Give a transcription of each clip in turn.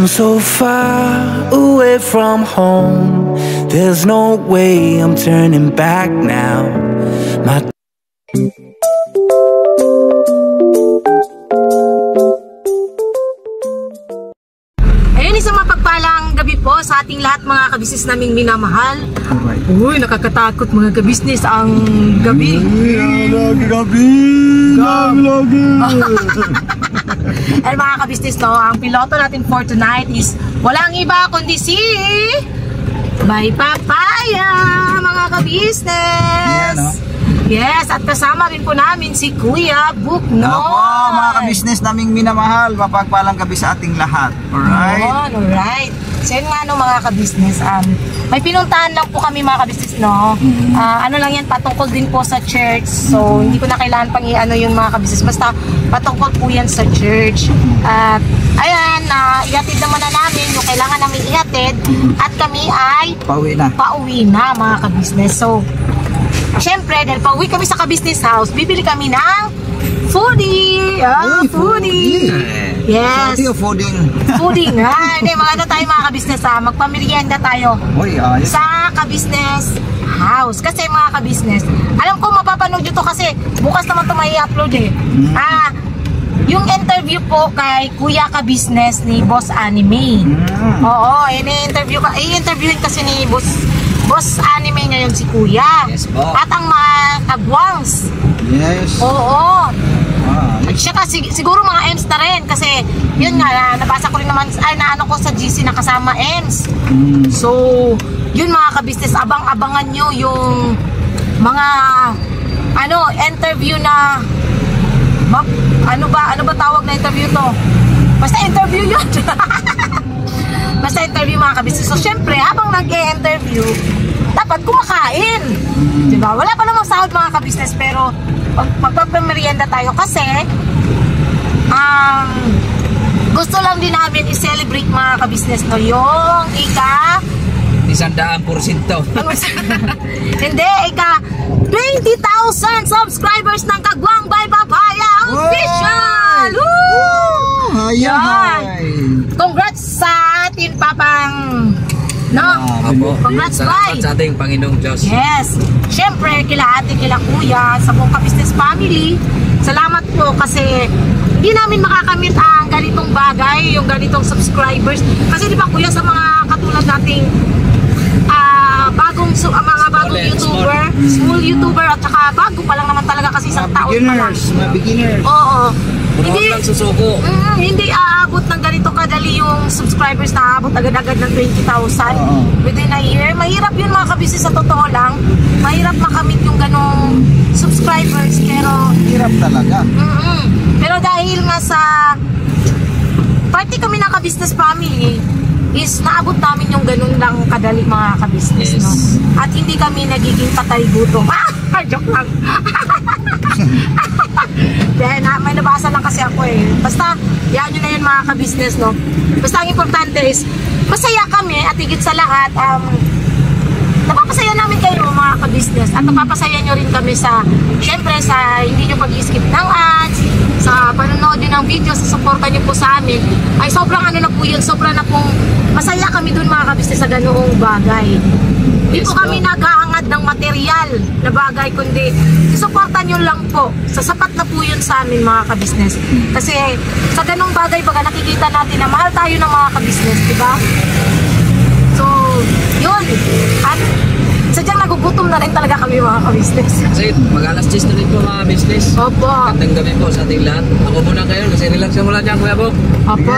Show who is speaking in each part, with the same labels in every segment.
Speaker 1: I'm so far away from home. There's no way I'm turning back now. My
Speaker 2: Isang mapagpalang gabi po sa ating lahat mga kabisnes naming minamahal. Uy, nakakatakot mga kabisnes ang gabi. And mga kabisnes, no, ang piloto natin for tonight is walang iba kundi si Bay Papaya, mga kabisnes. Yes, at kasama rin po namin si Kuya Buknoy.
Speaker 3: Opo, mga kabisnes naming minamahal, mapagpalang gabi sa ating lahat. Alright?
Speaker 2: Alright. So yun nga no mga kabisnes, may pinuntahan lang po kami mga kabisnes, no? Ano lang yan, patungkol din po sa church. So hindi ko na kailangan pang i-ano yung mga kabisnes. Basta patungkol po yan sa church. At ayan, ihatid naman na namin yung kailangan namin ihatid. At kami ay pauwi na mga kabisnes. So siyempre, dahil pauwi kami sa ka-business house, bibili kami ng foodie. Foodie. Yes. Fooding. Hindi, mga tayo mga ka-business magpamerienda tayo sa ka-business house. Kasi mga ka-business, alam ko mapapanood nyo to kasi bukas naman ito may upload yung interview po kay Kuya Ka-Business ni Boss Anime. Oo, i-interviewin kasi ni Boss Anime ngayon si Kuya. Yes po. At ang mga kagwangs.
Speaker 3: Yes.
Speaker 2: Oo. At siya kasi, siguro mga EMS na rin. Kasi, yun nga, nabasa ko rin naman, naano ko sa GC na kasama EMS. So, yun mga kabisnes, abang-abangan nyo yung mga, interview na, ano ba tawag na interview to? Basta interview yun. Basta interview mga kabisnes. So syempre, habang nag-e-interview, dapat kumakain. Diba? Wala pa namang sahod mga kabisnes, pero magpapamerienda tayo kasi gusto lang din namin i-celebrate mga kabisnes no, yung ika
Speaker 4: 100%.
Speaker 2: Hindi, ika 20,000 subscribers ng Kagwang by Papaya Official! Congrats sa ating papang congrats
Speaker 4: salamat sa ating Panginoong Diyos.
Speaker 2: Yes, syempre kila ate, kila kuya, sa buong ka-business family, salamat po kasi hindi namin makakamit ang ganitong bagay, yung ganitong subscribers kasi di ba kuya, sa mga katulad nating bagong YouTuber, small YouTuber at saka bago pa lang naman talaga kasi isang taon pa lang.
Speaker 3: Mga beginners.
Speaker 2: Oo.
Speaker 4: Hindi
Speaker 2: aabot ng ganito kadali yung subscribers na aabot agad-agad ng 20,000 within a year. Mahirap yun mga kabisnes, sa totoo lang. Mahirap makamit yung ganong subscribers, pero
Speaker 3: hirap talaga.
Speaker 2: Pero dahil nga sa party kami ng ka-business family, is naabot namin yung ganun lang kadali mga ka-business, no? At hindi kami nagiging patay gutom. Joke lang. Dahil may nabasa lang kasi ako Basta, yan yun na yun mga ka-business, no? Basta ang importante is, masaya kami at higit sa lahat, napapasaya namin kayo mga ka-business at napapasaya nyo rin kami sa, syempre sa hindi nyo pag-skip ng ads, sa panonood din ng video, sa supportan nyo po sa amin, ay sobrang na po yun, sobrang na pong masaya kami dun mga ka-business sa ganoong bagay. Hindi po kami naghahangad ng material na bagay, kundi suportan nyo lang po. Sasapat na po yun sa amin mga ka-business. Kasi sa ganong bagay baga nakikita natin na mahal tayo ng mga ka-business, diba? So, yun. At sadyang nagugutom na rin talaga kami mga ka-business.
Speaker 4: Kasi mag-alas 10 na rin po mga business.
Speaker 2: Opo.
Speaker 4: Gandang gabi po sa ating lahat. Ako muna kayo kasi relax mo lang dyan, Kuya Bok.
Speaker 2: Opo.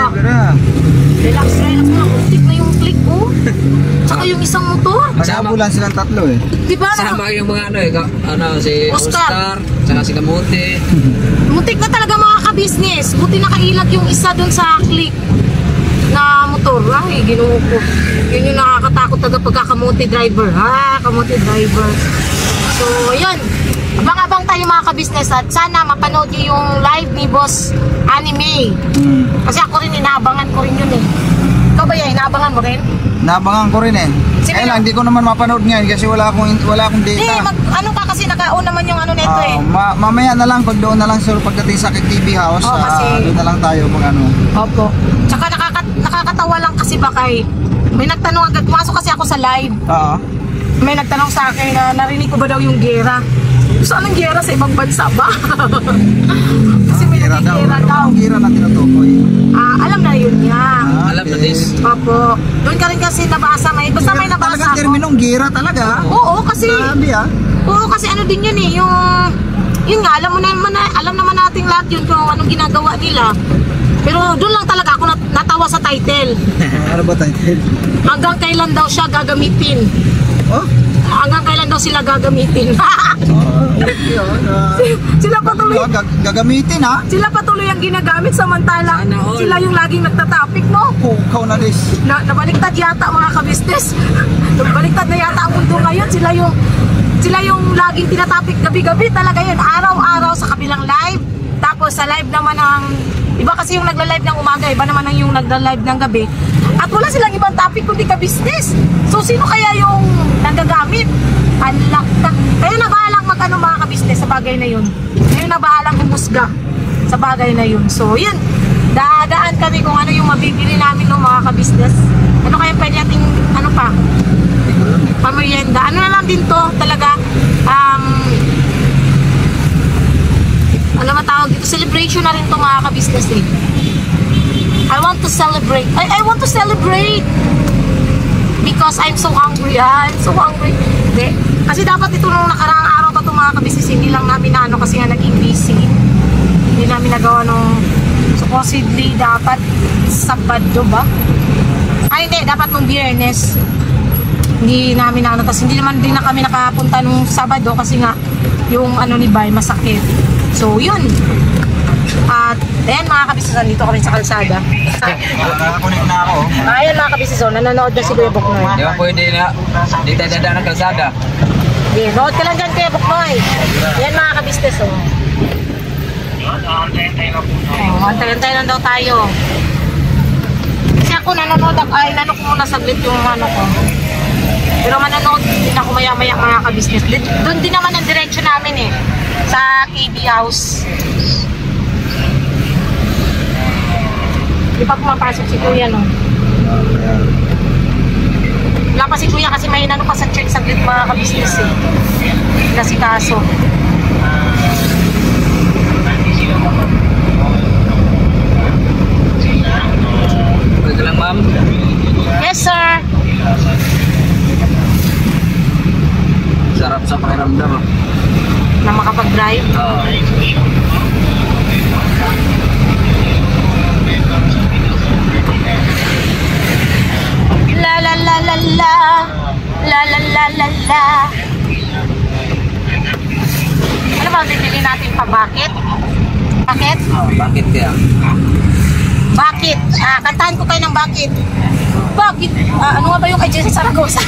Speaker 2: Relax mo. Untik na yung click Tsaka yung isang motor.
Speaker 3: Mag-abulan silang tatlo
Speaker 2: Diba?
Speaker 4: Sama yung mga si Oscar, tsaka si Kamote.
Speaker 2: Muntik na talaga mga ka-business. Buti nakailag yung isa dun sa click na motor. Ay, ginoo ko. Yun yung nakakatakot talaga pagka-kamote driver. Kamote driver. So, ayun. Abang-abang tayo mga ka-business at sana mapanood nyo yung live ni Boss Anime. Kasi ako rin, inaabangan ko rin yun Ikaw ba yan? Inaabangan mo rin?
Speaker 3: Nabangan ko rin eh.
Speaker 2: Sige,
Speaker 3: Kaya lang, hindi ko naman mapanood ngayon kasi wala akong
Speaker 2: Hindi,
Speaker 3: data.
Speaker 2: ano ka kasi naka-on naman yung ano nito eh.
Speaker 3: Mamaya na lang, pag doon na lang sir, pagdating sa TV House,
Speaker 2: Oo, kasi-
Speaker 3: doon na lang tayo mag ano.
Speaker 2: Opo. Tsaka nakakatawa lang kasi baka may nagtanong agad, pumasok kasi ako sa live.
Speaker 3: Oo.
Speaker 2: May nagtanong sa akin na narinig ko ba daw yung gera. Saan ang gera? Sa ibang bansa ba? Kasi may
Speaker 3: Gira
Speaker 2: naging gera daw.
Speaker 3: Ang gira na tinutukoy.
Speaker 2: Alam na yun niya.
Speaker 4: Alam na this.
Speaker 2: Opo. Doon ka rin kasi nabasa. Basta may nabasa
Speaker 3: Talagang
Speaker 2: ako.
Speaker 3: terminong gira talaga.
Speaker 2: Oo, kasi
Speaker 3: Grabe ah.
Speaker 2: Oo, kasi ano din yun eh, yun nga, alam naman natin lahat yun kung anong ginagawa nila. Pero doon lang talaga ako natawa sa title.
Speaker 3: Ano ba title?
Speaker 2: Hanggang kailan daw siya gagamitin?
Speaker 3: Oh?
Speaker 2: Hanggang kailan daw sila gagamitin? Sila patuloy.
Speaker 3: Gagamitin ha?
Speaker 2: Sila patuloy ang ginagamit samantalang
Speaker 4: Sana all.
Speaker 2: sila yung laging nagtatapik, no?
Speaker 3: Pukaw na this.
Speaker 2: Nabaliktad yata mga kabisnes. Nabaliktad na yata ang mundo ngayon. Sila yung laging tinatapik gabi-gabi talaga yun. Araw-araw sa kabilang live. Tapos sa live naman ng iba kasi yung nagla-live ng umaga, iba naman ang yung nagla-live ng gabi. At wala silang ibang topic kundi ka-business. So sino kaya yung nagagamit? Unlock ka. Kayo na bahalang mag-ano mga ka-business sa bagay na yun. Kayo na bahalang humusga sa bagay na yun. So yun, dadaan kami kung ano yung mabibili namin ng mga ka-business. Ano kaya pwede nating, ano pa? Pamerienda. Ano na lang din to talaga, ano matawag dito, celebration na rin to mga ka-business eh. I want to celebrate. I want to celebrate because I'm so hungry. I'm so hungry. Hindi. Kasi dapat ito nung nakaraang araw pa itong mga ka-business, hindi lang namin na ano kasi nga naging busy. Hindi namin nagawa nung supposedly dapat Sabado ba? Ay hindi, dapat nung Biyernes. Hindi namin na ano, tapos hindi naman din na kami nakapunta nung Sabado kasi nga yung ano ni Bay masakit. So yun. At ayan mga kabisnes, dito kami sa kalsada.
Speaker 3: Nakakunik na ako.
Speaker 2: Ayan mga kabisnes, nanonood na si Kuya Buknoy.
Speaker 4: Di ba pwede na, di tayo dadaan ng kalsada.
Speaker 2: Okay, nood ka lang dyan Kuya Buknoy. Ayan mga kabisnes oh. Antay-antay lang daw tayo. Kasi ako nanonood ako, ay nanood ko muna saglit yung ano ko. Pero manonood din ako maya-maya mga kabisnes. Doon din naman ang diretsyo namin eh. Sa KB House. Di pa pumapasok si Kuya no? Wala pa si Kuya kasi may inano pa sa church saglit mga kabisnes eh. Kasi kaso.
Speaker 4: Pwede lang ma'am.
Speaker 2: Yes sir!
Speaker 4: Sarap sa pakiramdam ah.
Speaker 2: Na makapag-drive. La la la la la la la la la la. Ano ba bibili natin pa? Bakit? Bakit?
Speaker 4: Bakit kaya?
Speaker 2: Bakit? Kantahan ko kayo ng bakit. Bakit? Ano nga ba yung kay Jesse Saragosa?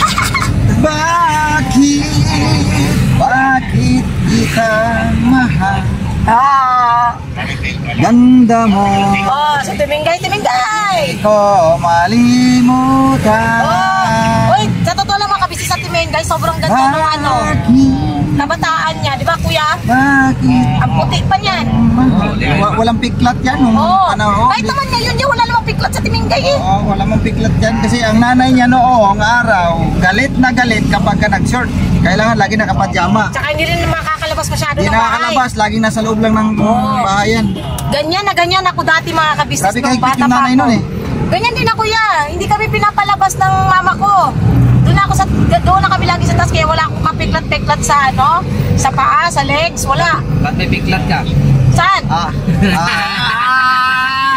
Speaker 3: Bakit kita mahal? Ganda mo.
Speaker 2: Oh, sa Timingay.
Speaker 3: Ko malimutan.
Speaker 2: Uy, sa totoo lang mga kabisi sa Timingay, sobrang ganda ng ano, kabataan niya, di ba kuya?
Speaker 3: Bakit?
Speaker 2: Ang puti pa niyan.
Speaker 3: Walang piklat yan.
Speaker 2: Kahit naman ngayon niya, wala namang piklat sa Timingay eh.
Speaker 3: Oo, wala mong piklat yan. Kasi ang nanay niya noong araw, galit na galit kapag ka nag-short. Kailangan lagi nakapadyama.
Speaker 2: Tsaka hindi rin makakalabas masyado
Speaker 3: Hindi
Speaker 2: ng bahay.
Speaker 3: nakakalabas, laging nasa loob lang ng bahayan.
Speaker 2: Ganyan ako dati mga kabisnes
Speaker 3: Grabe
Speaker 2: nung
Speaker 3: kahigpit
Speaker 2: bata
Speaker 3: yung
Speaker 2: pa
Speaker 3: nanay
Speaker 2: ako.
Speaker 3: nun eh.
Speaker 2: Ganyan din ako ya. Hindi kami pinapalabas ng mama ko. Doon na kami lagi sa taas kaya wala akong kapiklat-piklat sa ano, sa paa, sa legs, wala.
Speaker 4: Ba't may biglat ka?
Speaker 2: Saan?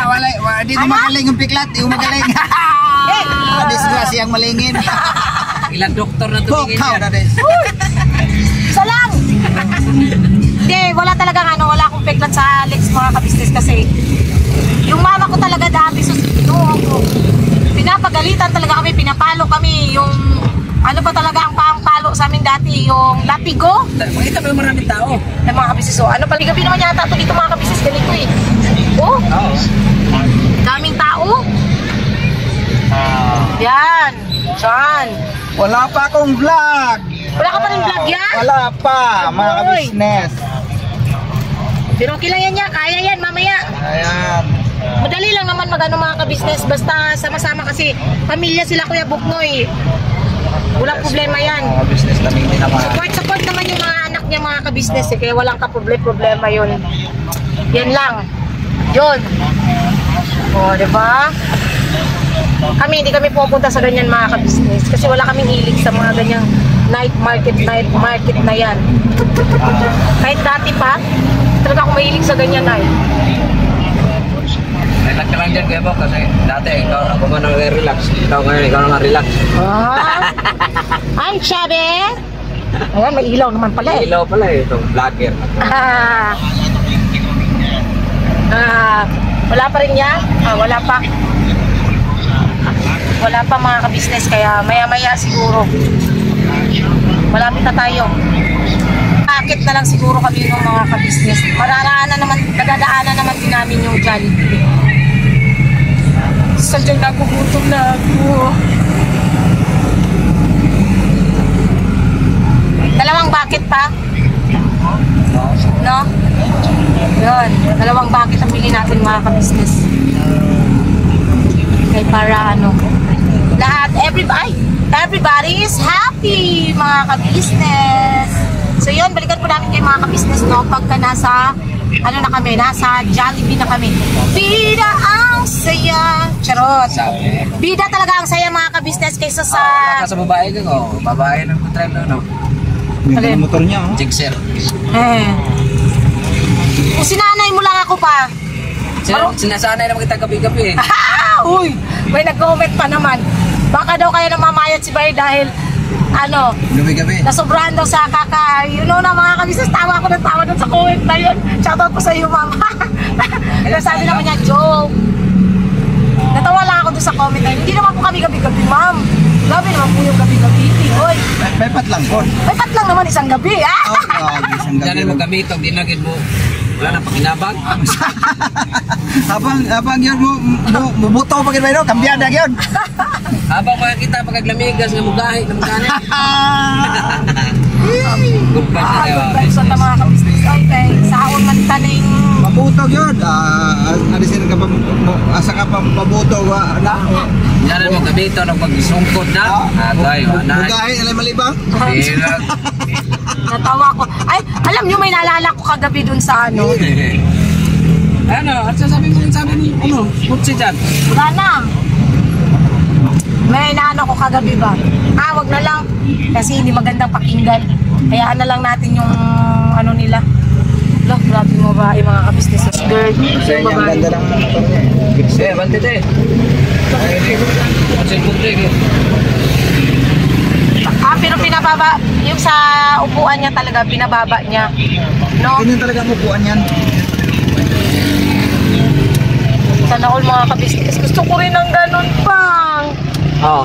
Speaker 3: Wala, di ko magaling yung piklat, di ko magaling. Disgrasya ang malingin.
Speaker 4: Ilang doktor na tumingin
Speaker 3: Bukaw
Speaker 4: yan.
Speaker 3: na din.
Speaker 2: Isa lang. Hindi, wala talagang ano, wala akong piklat sa legs mga kabisnes kasi yung mama ko talaga dati susunuhan ko. Pinapagalitan talaga kami, pinapalo kami yung ano ba talaga ang pangpalo sa amin dati, yung latigo
Speaker 4: Makita mo yung maraming tao.
Speaker 2: ng mga kabisnes. So, ano paligabi naman yata ito dito mga kabisnes, ganito eh. Oh,
Speaker 4: Oo.
Speaker 2: daming tao. Yan. Diyan.
Speaker 3: Wala pa akong vlog.
Speaker 2: Wala ka pa rin vlog yan?
Speaker 3: Wala pa, mga
Speaker 2: Uy.
Speaker 3: ka-business.
Speaker 2: Pero okay lang yan niya. Kaya yan mamaya.
Speaker 3: Ayan.
Speaker 2: Madali lang naman mag-ano mga ka-business. Basta sama-sama kasi pamilya sila Kuya Buknoy. Walang problema yan.
Speaker 3: Mga ka-business namin din naman.
Speaker 2: Support naman yung mga anak niya mga ka-business eh. Kaya walang problema yun. Yan lang. Yun. O, diba? Hindi kami pupunta sa ganyan mga ka-business. Kasi wala kaming hilig sa mga ganyang night market na yan. Kahit dati pa, talaga ako mahilig sa ganyan night.
Speaker 4: Relax ka lang dyan Kuya Bok kasi dati ako man nag-relax. Ikaw ngayon, ikaw naman relax.
Speaker 2: Ang sabi? Ayan, may ilaw naman pala eh.
Speaker 4: Ilaw pala eh, itong vlogger.
Speaker 2: Wala pa rin yan? Wala pa. Wala pa mga ka-business kaya maya-maya siguro. Malapit na tayo. Akit na lang siguro kami ng mga ka-business. Nadadaanan naman din namin yung Jollibee. Sadyang nagugutom na ako. Dalawang bucket pa? No? Yun. Dalawang bucket ang pili natin mga ka-business. Kaya para lahat, everybody is happy mga ka-business. So yun, balikan po namin kayo mga ka-business pagka nasa nasa Jollibee na kami. Bida ang saya. Charot. Bida talaga ang saya mga ka-business kaysa sa...
Speaker 4: Wala ka sa babae ka babae ng drive na
Speaker 3: Ganda ng motor niya, oh.
Speaker 4: Jigsaw.
Speaker 2: Kung sinanay mo lang ako pa.
Speaker 4: Sinasanay naman kita gabi-gabi eh.
Speaker 2: Uy, may nag-comment pa naman. Baka daw kayo namamayat si Bay dahil
Speaker 3: Gabi-gabi.
Speaker 2: nasobrahan daw sa na mga kabisnes. Tawa ko ng tawa doon sa comment na yun. Shoutout po sa iyo, mama. Pero sabi naman niya, joke. Natawa lang ako doon sa comment na yun. Hindi naman po kami gabi-gabi, ma'am. Gabi naman po yung gabi-gabi. Oy.
Speaker 3: May pat lang po.
Speaker 2: May pat lang naman isang gabi, ah.
Speaker 3: Isang gabi.
Speaker 4: Diyan mo gamito, dinagin mo. Wala nang pakinabang.
Speaker 3: habang yun mubuto pag yun, kambiyan na yun.
Speaker 4: Habang kita pagkaglamigas nga mugahi ng gani. Good vibes na tayo.
Speaker 2: Good vibes na mga kabisnes. Okay, sahon man taning.
Speaker 3: Mabutog yun. Alisin ka pa, asa ka pa mabutog.
Speaker 4: Diyan mo gamito nang pagsungkod na. Tayo, anay.
Speaker 3: Mugahi, alay malibang.
Speaker 2: Natawa ko. Ay, alam nyo, may naalala ko kagabi dun sa
Speaker 4: At sasabi mo putsi dyan.
Speaker 2: Wala na. May naano ko kagabi ba? Wag na lang. Kasi hindi magandang pakinggan. Hayaan na lang natin yung nila. Loh, grabe mo ba yung mga ka-businesses girl?
Speaker 3: Kasi yung ganda lang ng motor niya.
Speaker 4: Bante te. Putsi putsi.
Speaker 2: Pero pinababa, yung sa upuan niya talaga, pinababa niya. No?
Speaker 3: Ganyan talaga ang upuan yan.
Speaker 2: Sana all mga ka-business. Gusto ko rin ng ganun pang.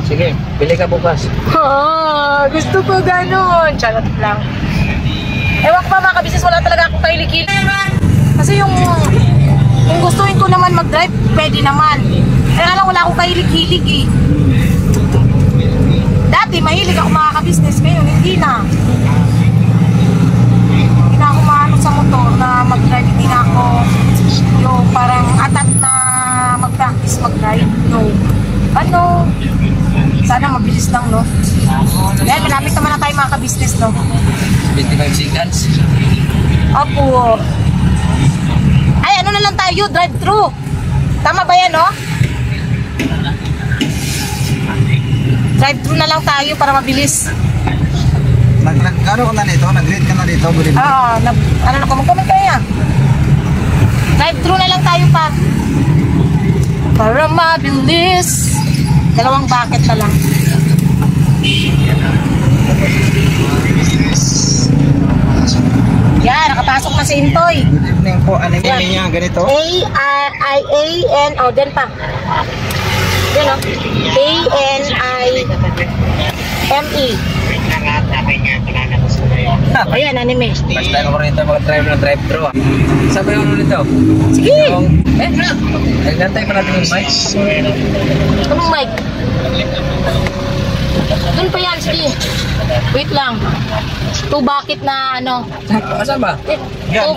Speaker 4: Sige. Bili ka bukas.
Speaker 2: Gusto ko ganun. Charot lang. Ewan ko pa mga ka-business, wala talaga akong kahilig-hilig. Kasi yung gustuin ko naman mag-drive, pwede naman. Kaya lang wala akong kahilig-hilig eh. Dati mahilig ako mga ka-business, ngayon hindi na. Hindi na ako maano sa motor na mag-drive, hindi na ako yung parang atat na mag-practice mag-drive. No. Sana mabilis lang, no? Yan, malapit naman na tayo mga ka-business, no?
Speaker 4: 25 seconds.
Speaker 2: Opo. Ay, na lang tayo, drive-thru. Tama ba yan, no? Drive-thru na lang tayo para mabilis.
Speaker 3: Nag-ano ka na nito? Nag-read ka na dito?
Speaker 2: Mag-comment ka yan. Drive-thru na lang tayo pa. Para mabilis. 2 bucket na lang. Yan, nakapasok na si Intoy.
Speaker 3: Good evening po. Ano yung niya? Ganito?
Speaker 2: A-I-A-N. Den pa. Yan o. A-N-I-M-E. Ayan, anime.
Speaker 4: Basta ko rin ito mag-drive ng drive-thru. Sabi yung nito?
Speaker 2: Sige.
Speaker 4: Nagnantay pa natin yung mic.
Speaker 2: Anong mic? Doon pa yan, sige. Wait lang. 2 bucket na ano.
Speaker 4: Asan ba?
Speaker 3: Yan.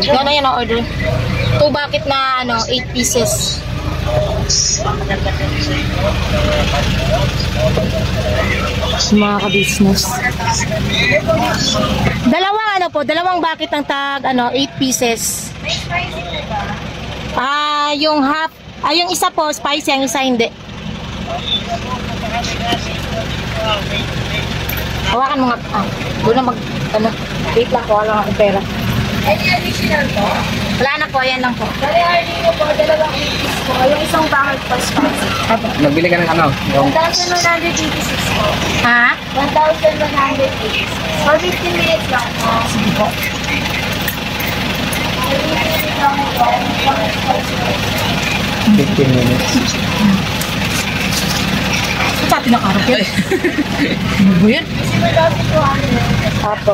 Speaker 2: Yan na yan ang order. 2 bucket na ano, 8 pieces. Mga ka-business. Dalawang bucket ng tag, ano, 8 pieces. Yung half, yung isa po, spicy, ang isa hindi. Hawakan mo nga, doon na ano, wait lang po, wala akong pera. Any additional po? Wala na po, ayan lang po. Kaya hindi ko po, dalawang 8 pieces po, yung isang bucket pa spicy.
Speaker 4: Nagbili ka ng ano?
Speaker 2: 1,186 po. Ha? 1,186. For 15 minutes lang po. Sige po.
Speaker 4: 15 minutes.
Speaker 2: Ito sa pinakarap yan. Ano ba yan? Apo.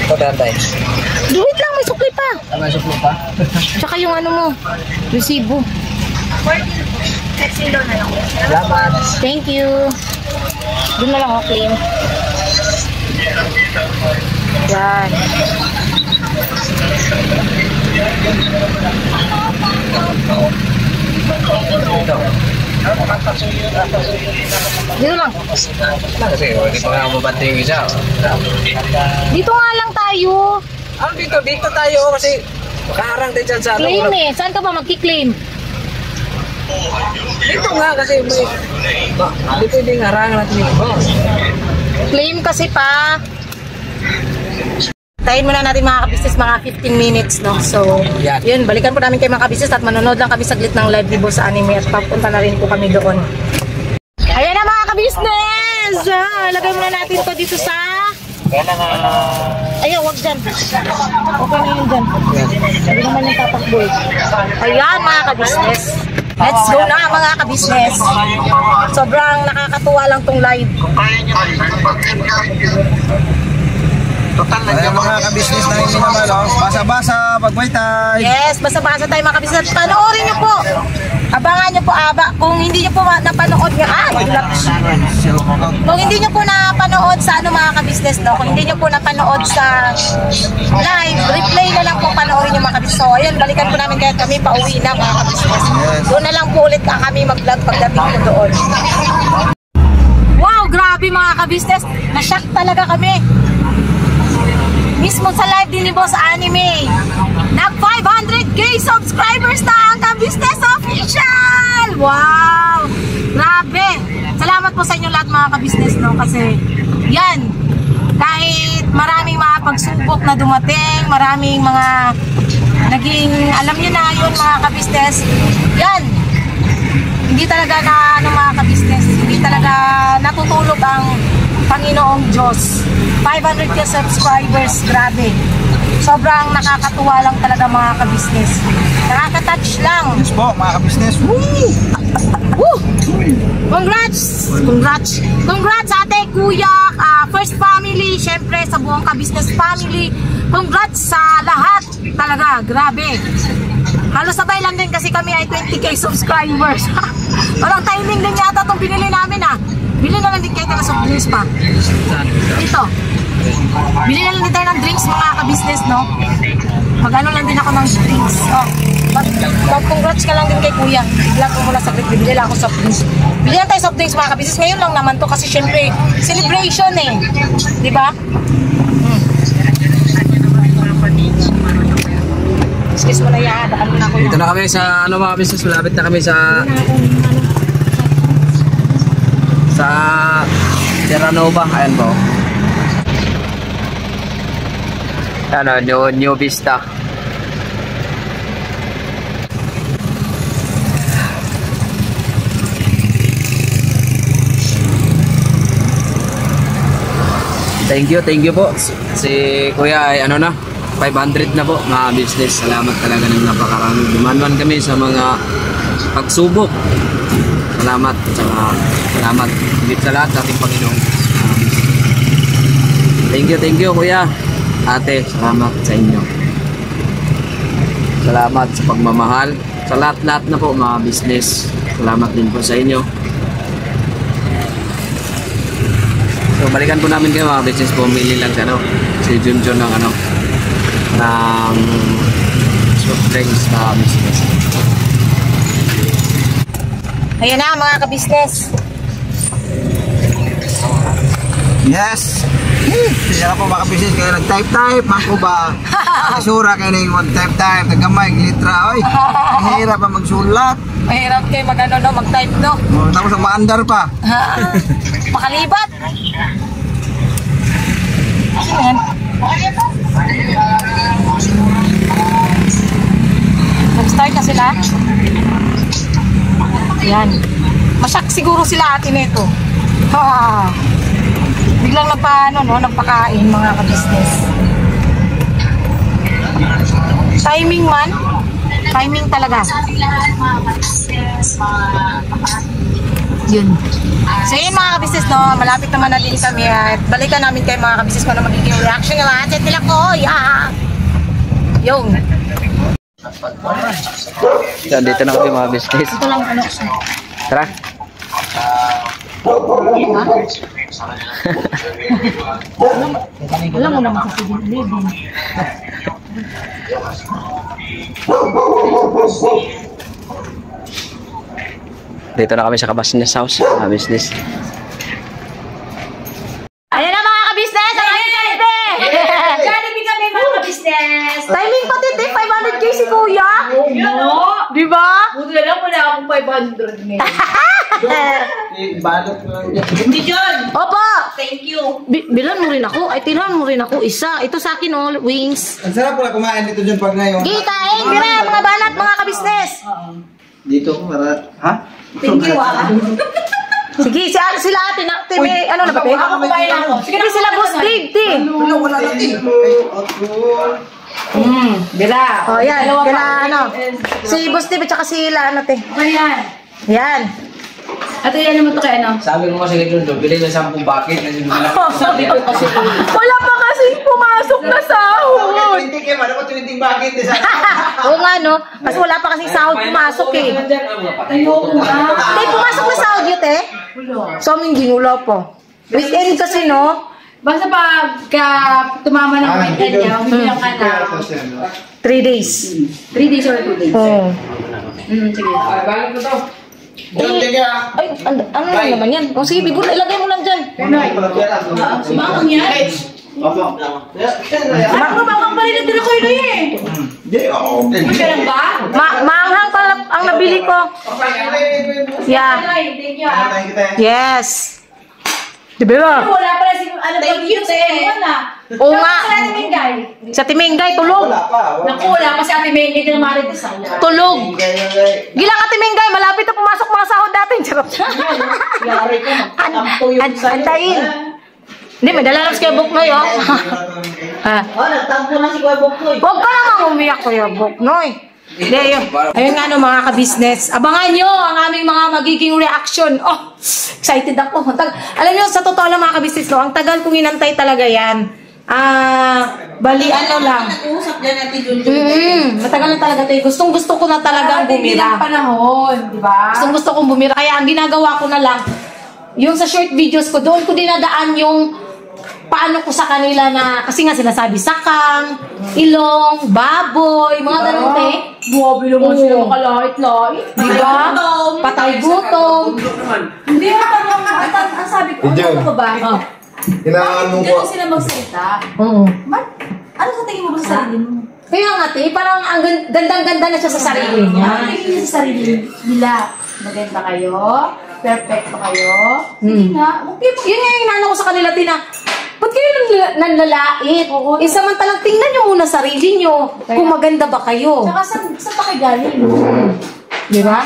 Speaker 4: Ito dantay.
Speaker 2: Wait lang, may sukli pa.
Speaker 4: May suplo pa?
Speaker 2: Tsaka yung ano mo, resibo. 14 na lang.
Speaker 4: Salamat.
Speaker 2: Thank you. Doon na lang ako claim. Yan. Dito lang.
Speaker 4: Kasi hindi pa nga mabante yung isa.
Speaker 2: Dito nga lang tayo.
Speaker 4: Dito tayo kasi makaharang din dyan sa
Speaker 2: Claim eh. Saan ka ba magki-claim?
Speaker 4: Dito nga kasi may... Hindi pwedeng harangan natin yung iba.
Speaker 2: Claim kasi pa. Tayin muna natin mga ka-business mga 15 minutes, no? So, yun, balikan po namin kayo mga ka-business at manonood lang kami saglit ng live video sa anime at papunta na rin po kami doon. Ayan na mga ka-business! Lagay muna natin to dito sa... Ayaw, wag dyan. Okay na yun dyan. Hindi naman yung tatakbo eh. Ayan mga ka-business. Let's go na mga ka-business. Sobrang nakakatuwa lang tong live.
Speaker 3: Total na yung mga ka-business na hindi naman, basa-basa, pag-waitay.
Speaker 2: Yes, basa-basa tayo mga ka-business. Panoorin nyo po. Abangan nyo po, kung hindi nyo po napanood nyo, kung hindi nyo po napanood sa ano mga ka-business, no? Kung hindi nyo po napanood sa live, replay na lang po panoorin nyo mga ka-business. So, ayun, balikan po namin kaya kami pauwi na mga ka-business. Doon na lang po ulit kami mag-vlog pagdating po doon. Wow, grabe mga ka-business. Na-shock talaga kami. Mismo sa live din ni Boss Anime. Nag 500k subscribers na ang ka-business official! Wow! Grabe! Salamat po sa inyo lahat mga ka-business, no? Kasi yan, kahit maraming mga pagsubok na dumating, maraming mga naging, alam nyo na yun mga ka-business, yan! Hindi talaga na ano mga ka-business, hindi talaga natutulog ang Panginoong Diyos. 500k subscribers, grabe. Sobrang nakakatuwa lang talaga mga ka-business. Nakaka-touch lang.
Speaker 3: Yes po, mga ka-business.
Speaker 2: Woo! Woo! Congrats! Congrats! Congrats ate, kuya, first family, syempre sa buong ka-business family. Congrats sa lahat. Talaga, grabe. Halos sabay lang din kasi kami ay 20k subscribers. Walang timing din yata itong binili namin Bili na lang din kayo ng soft drinks pa. Ito. Bili na lang din tayo ng drinks mga ka-business, no? Mag-ano lang din ako ng drinks. Congrats ka lang din kay kuya. Vlog ko muna saglit. Bibili lang ako soft drinks. Bili lang tayo soft drinks mga ka-business. Ngayon lang naman to kasi syempre celebration Diba? Excuse mo na yan. Baka muna ako yan.
Speaker 4: Dito na kami sa ano mga business. Malapit na kami sa Terranova. Ayan po. New Vista. Thank you po. Si Kuya ay 500 na po mga business. Salamat talaga ng napakarami. Dumanuan kami sa mga pagsubok. Salamat. Salamat. Higit sa lahat sa ating Panginoon. Thank you Kuya. Ate, salamat sa inyo. Salamat sa pagmamahal. Sa lahat-lahat na po mga business. Salamat din po sa inyo. So balikan po namin kayo mga business, pumili lang si Junjun ng ng soft drinks na business.
Speaker 2: Ayan na mga ka-business.
Speaker 3: Yes! Siya ka po mga business kaya nag-type-type. Mako ba? Asura kayo na yung mag-type-type. Nagamay, glitra. Oy, mahirap pa magsulat.
Speaker 2: Mahirap kayo mag-type no.
Speaker 3: Tapos ang maandar pa.
Speaker 2: Makalibat. Ayan. Nag-start na sila. Ayan. Masyak siguro sila ate nito. Ha. Biglang nagpakain mga ka-business. Timing man. Timing talaga. Yun. So yun mga ka-business malapit naman na din kami at balikan namin kayo mga ka-business kung ano magiging reaction nila. Chat nila ko. Yeah. Yung.
Speaker 4: So, dito na kami mga business.
Speaker 2: Ito lang
Speaker 4: Tara.
Speaker 2: Alam mo naman sa living.
Speaker 4: Dito na kami sa Kabasnes House, mga business.
Speaker 2: Ayan na mga ka-business!
Speaker 5: Jollibee kami mga ka-business!
Speaker 2: Timing pati 500k si kuya!
Speaker 5: Oo!
Speaker 2: Di ba?
Speaker 5: Buti na lang wala akong 500 ngayon.
Speaker 3: Balot lang yan.
Speaker 5: Hindi John!
Speaker 2: Opo!
Speaker 5: Thank you!
Speaker 2: Bilan mo rin ako. Ay, tirahan mo rin ako. Isa. Ito sa akin, wings.
Speaker 3: Ang sarap pala kumain dito dyan pag ngayon.
Speaker 2: Gikain, bira, mga banat, mga ka-business.
Speaker 3: Dito ko para... Ha?
Speaker 5: Thank you
Speaker 2: Sige, sila ate na, may, ano na ba, te?
Speaker 5: Ako kumain ako.
Speaker 2: Sige, sila boss Dave, te.
Speaker 3: Wala natin.
Speaker 2: Bira. Oh, yan. Kala, si boss Dave, at saka sila, te.
Speaker 5: Ayan.
Speaker 2: Yan.
Speaker 5: At yan naman ito kay
Speaker 4: Sabi ko kasi kay Junjun, bili na 10 bucket kasi
Speaker 5: Sabi ko kasi
Speaker 2: Wala pa kasi pumasok na sahod.
Speaker 3: 20 kayo, ano ko 20 bakit?
Speaker 2: Oo nga, no? Kasi wala pa kasing sahod pumasok, eh.
Speaker 5: ayoko na.
Speaker 2: Tay, pumasok na sahod yun, te? Sa amin din, wala pa. Weekend kasi, no?
Speaker 5: Basta pagka tumama ng weekend niya, humilang ka na
Speaker 2: 3 days.
Speaker 5: 3 days or 2 days.
Speaker 2: Oo.
Speaker 5: Sige.
Speaker 4: Bakit mo to?
Speaker 2: Ay, ano na naman yan? O sige, Bibur, ilagay mo lang dyan.
Speaker 5: Sumakang yan. Ano ba ang balitin ko yun eh? Hindi lang ba?
Speaker 2: Maanghang pa ang nabili ko. Yeah.
Speaker 5: Thank you.
Speaker 2: Yes. Diba?
Speaker 5: Wala pala si thank you sa
Speaker 2: Oo nga.
Speaker 5: Sa Ate Mengay.
Speaker 2: Sa Timengay, tulog.
Speaker 5: Naku, wala pa si Ate Mengay na marites.
Speaker 2: Tulog. Gilang Ate Mengay, malapit na pumasok mga sahod natin. Charot.
Speaker 5: Yari ko, magtampo yung
Speaker 2: Antayin. Hindi, may dala lang si Kuya Buknoy, oh.
Speaker 5: Nagtampo na si Kuya Buknoy.
Speaker 2: Huwag ka naman umiyak, Kuya Buknoy. Hindi, ayun nga no, mga ka-business. Abangan nyo ang aming mga magiging reaction. Oh, excited ako. Alam nyo, sa totoo lang mga ka-business, no, ang tagal kong inantay talaga yan. Bali, ano lang.
Speaker 5: Nag-uusap dyan natin Junjun.
Speaker 2: Matagal na talaga tayo. Gustong-gusto ko na talagang bumira.
Speaker 5: Panahon, di ba?
Speaker 2: Gustong-gusto kong bumira. Kaya ang ginagawa ko na lang, yung sa short videos ko, doon ko dinadaan yung paano ko sa kanila na, kasi nga sinasabi, sakang, ilong, baboy, mga ganun te.
Speaker 5: Buwabi naman sila makalait-lait.
Speaker 2: Diba? Patay gutom.
Speaker 5: Hindi mo pa ang sabi ko, ano ba ba?
Speaker 3: Kailangan mo ko.
Speaker 5: Ganun sila magsalita.
Speaker 2: Oo.
Speaker 5: Ano sa tingin mo ba sa sarili mo?
Speaker 2: Kaya nga te, parang ang gandang-ganda na siya sa sarili niya.
Speaker 5: Ano tingin niya sa sarili nila? Maganda kayo? Perfecto kayo? Hindi nga. Okay po.
Speaker 2: Yun nga yung inaano ko sa kanila, Tina. Ba't kayo nanlalait? Samantalang tingnan nyo muna sarili nyo. Kung maganda ba kayo.
Speaker 5: Tsaka saan pa kayo galing?
Speaker 2: Di ba?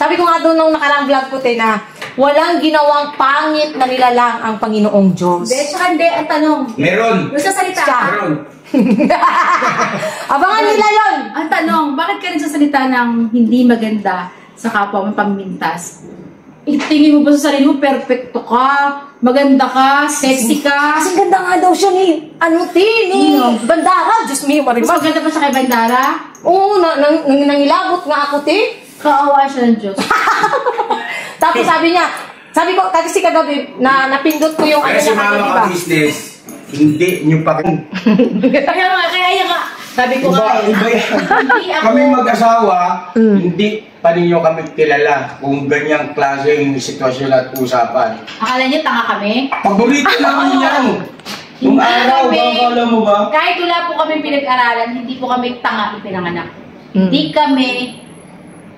Speaker 2: Sabi ko nga doon nung nakaraang vlog ko, na walang ginawang pangit na nilalang ang Panginoong Diyos.
Speaker 5: Hindi, tsaka hindi. Ang tanong.
Speaker 3: Meron.
Speaker 5: Yung sa salita.
Speaker 3: Meron.
Speaker 2: Abangan nila yun!
Speaker 5: Ang tanong, bakit ka rin sasalita ng hindi maganda sa kapwa mo pangmintas? Tingin mo ba sa sarili mo, perfecto ka, maganda ka, sexy ka?
Speaker 2: Kasi ganda nga daw siya ni, ni Bandara. Diyos me,
Speaker 5: Mas
Speaker 2: Marimar.
Speaker 5: maganda pa siya kay Bandara?
Speaker 2: Oo, nangilabot nga ako, te.
Speaker 5: Kaawa siya ng Diyos.
Speaker 2: Tapos sabi niya, sabi ko, kasi kagabi, na napindot ko yung ano
Speaker 6: Kasi
Speaker 2: niya kagabi,
Speaker 6: mga
Speaker 2: diba?
Speaker 6: business, hindi nyo pa
Speaker 5: Kaya yan nga. Sabi ko nga eh.
Speaker 6: Iba yan.
Speaker 5: Hindi ako.
Speaker 6: Kami mag-asawa, hindi pa ninyo kami kilala kung ganyang klase yung sitwasyon at usapan.
Speaker 5: Akala niyo tanga kami?
Speaker 6: Paborito namin yan. Kung
Speaker 5: Hindi
Speaker 6: araw,
Speaker 5: kami.
Speaker 6: alam mo ba?
Speaker 5: Kahit wala po kami pinag-aralan, hindi po kami tanga ipinanganak. Hindi kami,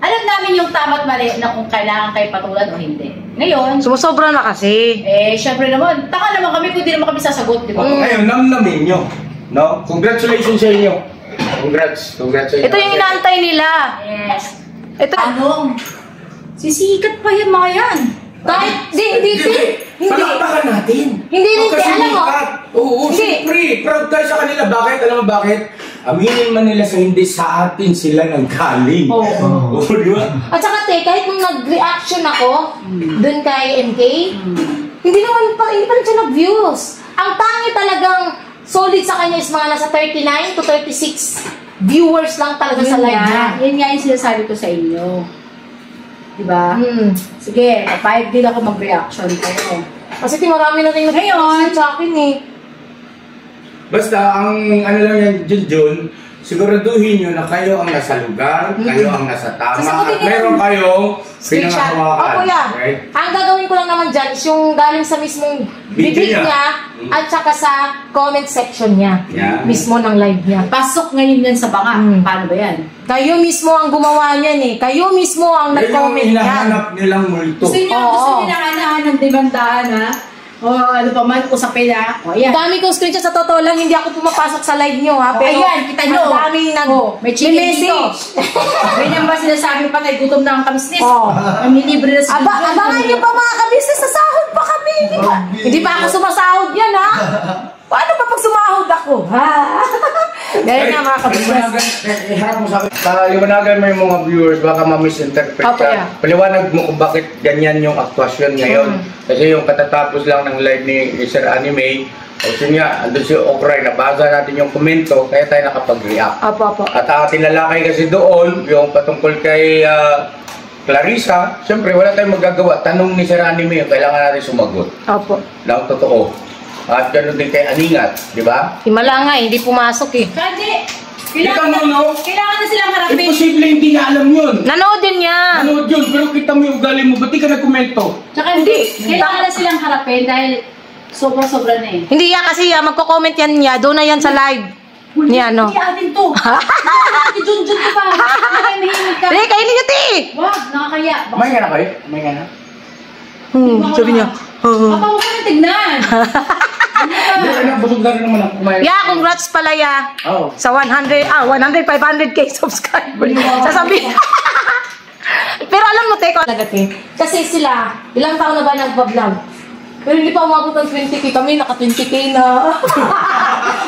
Speaker 5: alam namin yung tama't mali na kung kailangan kayo patulan o hindi. Ngayon,
Speaker 2: Sumusobra na kasi.
Speaker 5: syempre naman, tanga naman kami kung di naman kami sasagot, di ba?
Speaker 6: Ngayon, namnamin nyo. No? Congratulations sa inyo. Congrats sa inyo.
Speaker 2: Ito yung inaantay nila.
Speaker 5: Yes.
Speaker 2: Ito.
Speaker 5: Anong? Sisikat pa yan mga yan.
Speaker 2: Kahit, hindi.
Speaker 6: Palakpakan natin.
Speaker 2: Hindi,
Speaker 6: Kasi
Speaker 2: alam mo.
Speaker 6: sikat. Oo,
Speaker 2: Hindi.
Speaker 6: siyempre. Proud tayo sa kanila. Bakit? Alam mo bakit? Aminin man nila sa hindi, sa atin sila nang galing.
Speaker 5: Oo.
Speaker 6: Oo, di ba?
Speaker 2: At saka te, kahit nung nag-reaction ako dun kay MK, hindi pa rin siya nag-views. Ang tangi talagang solid sa kanya is mga nasa 39 to 36 viewers lang talaga sa live niya.
Speaker 5: Yan nga yung sinasabi ko sa inyo. Diba? Sige, papayag din ako mag-reaction kayo.
Speaker 2: Kasi marami na rin nag-comment sa akin eh.
Speaker 6: Basta, ang ano lang yan, Jun, siguraduhin nyo na kayo ang nasa lugar, kayo ang nasa tama,
Speaker 2: Sasagutin
Speaker 6: at
Speaker 2: nila
Speaker 6: meron kayong
Speaker 2: Screenshot.
Speaker 6: pinangahawakan.
Speaker 2: Opo yan.
Speaker 6: Okay?
Speaker 2: Ang gagawin ko lang naman dyan is yung galing sa mismong
Speaker 6: Video
Speaker 2: bibig
Speaker 6: niya.
Speaker 2: niya at saka sa comment section niya.
Speaker 6: Yeah.
Speaker 2: Mismo ng live niya.
Speaker 5: Pasok ngayon yan sa banga. Paano ba yan?
Speaker 2: Kayo mismo ang gumawa niyan eh. Kayo mismo ang
Speaker 6: Yan yung
Speaker 2: nag-comment yan.
Speaker 6: hinahanap nilang multo.
Speaker 5: Gusto niyo hinahanaan ng demandahan ha? O ano pa man, usapin ha? O ayan.
Speaker 2: Dami kong screenshot sa totoo lang, hindi ako pumapasok sa live niyo ha.
Speaker 5: O,
Speaker 2: Pero
Speaker 5: ayan, kita nyo.
Speaker 2: ang daming
Speaker 5: may chicken dito.
Speaker 2: message.
Speaker 5: Ganyan ba sinasabi pa tayo, gutom na ang kamisnis?
Speaker 2: Oo.
Speaker 5: Mamilibre na sa
Speaker 2: Abangan niyo pa mga kabisnes, sasahod pa kami. Hindi pa ako sumasahod yan ha. Paano pa pag sumahod ako? Ha? Ganyan nga mga kabisnes.
Speaker 6: Iharap mo sa akin. Liwanagan mo yung mga viewers, baka ma-misinterpret
Speaker 2: Opo,
Speaker 6: ka.
Speaker 2: yeah.
Speaker 6: Paliwanag mo kung bakit ganyan yung aktwasyon ngayon. Kasi yung katatapos lang ng live ni Sir Anime, o siya, andun si Okray, nabasa natin yung komento, kaya tayo nakapag-react.
Speaker 2: Apo.
Speaker 6: At tinalakay kasi doon, yung patungkol kay Clarissa, siyempre wala tayong magagawa. Tanong ni Sir Anime, kailangan natin sumagot.
Speaker 2: Opo.
Speaker 6: Lang totoo. At ganoon din kay Aningat, di ba?
Speaker 2: Himala nga eh, hindi pumasok eh.
Speaker 5: Kasi,
Speaker 6: Kita mo, no?
Speaker 5: kailangan na silang harapin.
Speaker 6: Imposible hindi niya alam yun.
Speaker 2: Nanood din niya.
Speaker 6: Ano yun? Pero kita mo yung ugali mo, ba't di ka nagkomento?
Speaker 5: Tsaka hindi, kailangan na silang harapin dahil sobra-sobra na eh.
Speaker 2: Hindi yan kasi magko-comment yan niya. Doon na yan sa live. Ni ano.
Speaker 5: Hindi atin to. Hindi Junjun ko pa. Nakahimik ka.
Speaker 2: Hindi, kainin niyo ti!
Speaker 5: Wag, nakakaya.
Speaker 6: May nga na kayo? May nga na?
Speaker 2: Sabi niya.
Speaker 5: Papa, huwag ka na tignan.
Speaker 6: Hindi, anak, busog na rin naman ako kumain.
Speaker 2: Yeah, congrats pala ya.
Speaker 6: Oo.
Speaker 2: Sa 500k subscribers. Sasabihin. Pero alam mo, teko, talaga te. Kasi sila, ilang taon na ba nagpa-vlog? Pero hindi pa umabot ng 20k. Kami, naka 20k na.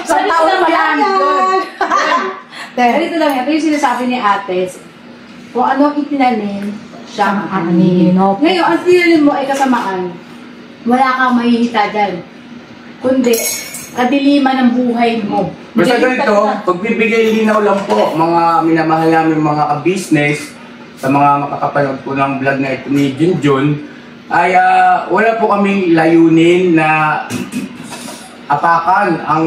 Speaker 2: Sa
Speaker 5: Ganito
Speaker 2: taon
Speaker 5: lang
Speaker 2: pa
Speaker 5: yan.
Speaker 2: lang.
Speaker 5: Ganito lang, ito yung sinasabi ni ate. Kung ano itinanim, siya ang
Speaker 2: Anin, opo.
Speaker 5: Ngayon, ang tinanim mo ay kasamaan. Wala kang mahihita dyan. Kundi, kadiliman ng buhay mo.
Speaker 6: Basta
Speaker 5: Galing
Speaker 6: ganito,
Speaker 5: talaga.
Speaker 6: pagbibigay linaw lang po, mga minamahal namin mga ka-business, sa mga makakapanood po ng vlog na ito ni Junjun, ay wala po kaming layunin na apakan ang